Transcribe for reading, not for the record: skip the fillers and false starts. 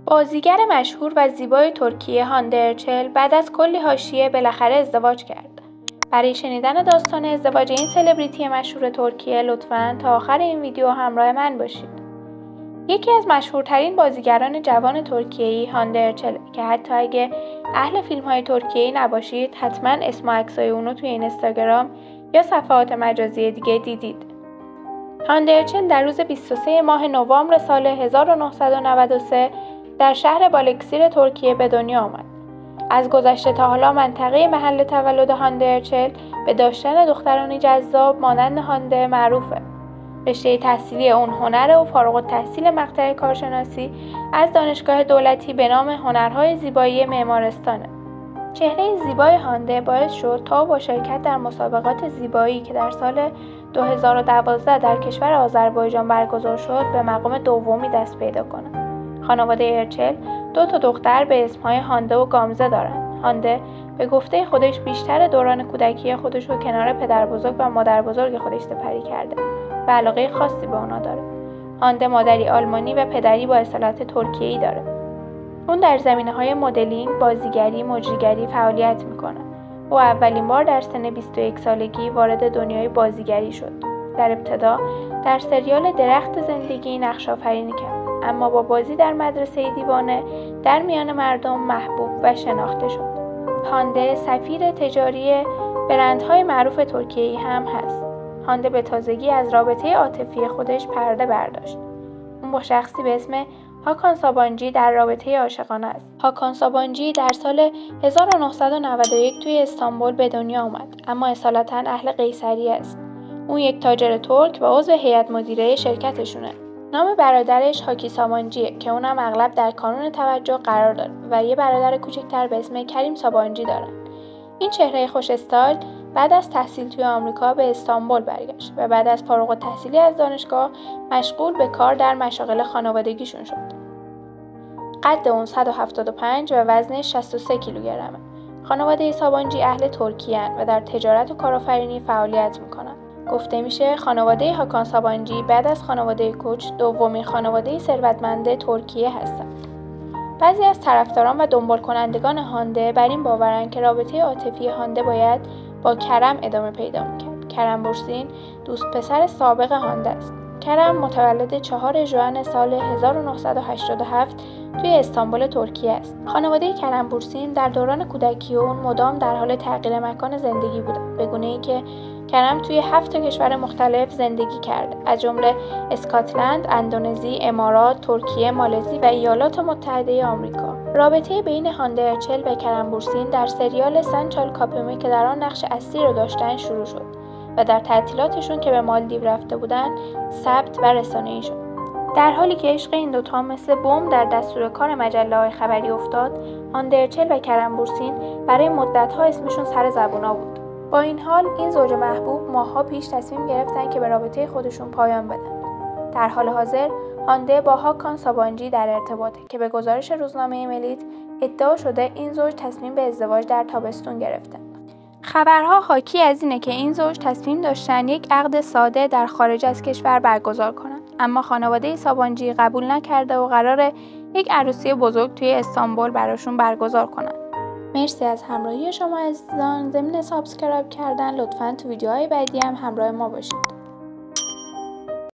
بازیگر مشهور و زیبای ترکیه هانده ارچل بعد از کلی حاشیه بالاخره ازدواج کرد. برای شنیدن داستان ازدواج این سلبریتی مشهور ترکیه لطفاً تا آخر این ویدیو همراه من باشید. یکی از مشهورترین بازیگران جوان ترکیه‌ای هانده ارچل که حتی اگه اهل فیلم‌های ترکیه‌ای نباشید حتما اسم و عکسای اونو توی اینستاگرام یا صفحات مجازی دیگه دیدید. هانده ارچل در روز 23 ماه نوامبر سال 1993 در شهر بالکسیر ترکیه به دنیا آمد. از گذشته تا حالا منطقه محل تولد هانده ارچل به داشتن دخترانی جذاب مانند هانده معروفه. رشته تحصیلی اون هنر و فارغ التحصیل مقطع کارشناسی از دانشگاه دولتی به نام هنرهای زیبایی معمارستانه. چهره زیبای هانده باعث شد تا با شرکت در مسابقات زیبایی که در سال 2012 در کشور آذربایجان برگزار شد به مقام دومی دست پیدا کنه. خانواده ارچل 2 دختر به اسمهای هانده و گامزه دارند. هانده به گفته خودش بیشتر دوران کودکی خودش رو کنار پدر بزرگ و مادر بزرگ خودش سپری کرده و علاقه خاصی به اونا داره. هانده مادری آلمانی و پدری با اصالت ترکیه‌ای داره. اون در زمینه‌های مدلینگ، بازیگری، مجریگری فعالیت میکنه. او اولین بار در سن 21 سالگی وارد دنیای بازیگری شد. در ابتدا در سریال درخت زندگی نقش آفرینی کرد، اما با بازی در مدرسه دیوانه در میان مردم محبوب و شناخته شد. هانده سفیر تجاری برندهای معروف ترکیه‌ای هم هست. هانده به تازگی از رابطه عاطفی خودش پرده برداشت. اون با شخصی به اسم هاکان سابانجی در رابطه عاشقانه است. هاکان سابانجی در سال 1991 توی استانبول به دنیا آمد، اما اصالتاً اهل قیصریه است. اون یک تاجر ترک و عضو هیئت مدیره شرکتشونه. نام برادرش هاکی سابانجیه که اونم اغلب در کانون توجه قرار داره و یه برادر کوچکتر به اسم کریم سابانجی دارن. این چهره خوش استایل بعد از تحصیل توی آمریکا به استانبول برگشت و بعد از فارغ التحصیلی از دانشگاه مشغول به کار در مشاغل خانوادگیشون شد. قد اون 175 و وزنش 63 کیلوگرمه. خانواده سابانجی اهل ترکیه‌اند و در تجارت و کارآفرینی فعالیت میکنن. گفته میشه خانواده هاکان سابانجی بعد از خانواده کوچ دومین خانواده ثروتمند ترکیه هستند. بعضی از طرفداران و دنبال کنندگان هانده بر این باورند که رابطه عاطفی هانده باید با کرم ادامه پیدا میکرد. کرم بورسین دوست پسر سابق هانده است. کرم متولد 4 ژوئن سال 1987 توی استانبول ترکیه است. خانواده کرم بورسین در دوران کودکی اون مدام در حال تغییر مکان زندگی بودند، به گونه‌ای که کرم توی 7 کشور مختلف زندگی کرده، از جمله اسکاتلند، اندونزی، امارات، ترکیه، مالزی و ایالات متحده آمریکا. رابطه بین هانده ارچل و کرم بورسین در سریال سنچال کاپمی که در آن نقش اصلی رو داشتن شروع شد و در تعطیلاتشون که به مالدیو رفته بودن ثبت و رسانه‌ای شد. در حالی که عشق این دوتا مثل بمب در دستور کار مجله‌های خبری افتاد، هانده ارچل و کرم بورسین برای مدت‌ها اسمشون سر زبونا بود. با این حال این زوج محبوب ماه‌ها پیش تصمیم گرفتن که به رابطه خودشون پایان بدن. در حال حاضر هانده با هاکان سابانجی در ارتباطه که به گزارش روزنامه ملیت ادعا شده این زوج تصمیم به ازدواج در تابستون گرفتن. خبرها حاکی از اینه که این زوج تصمیم داشتن یک عقد ساده در خارج از کشور برگزار کنن، اما خانواده سابانجی قبول نکرده و قراره یک عروسی بزرگ توی استانبول براشون برگزار کنن. مرسی از همراهی شما عزیزان. ضمن سابسکرایب کردن لطفاً تو ویدیوهای بعدی هم همراه ما باشید.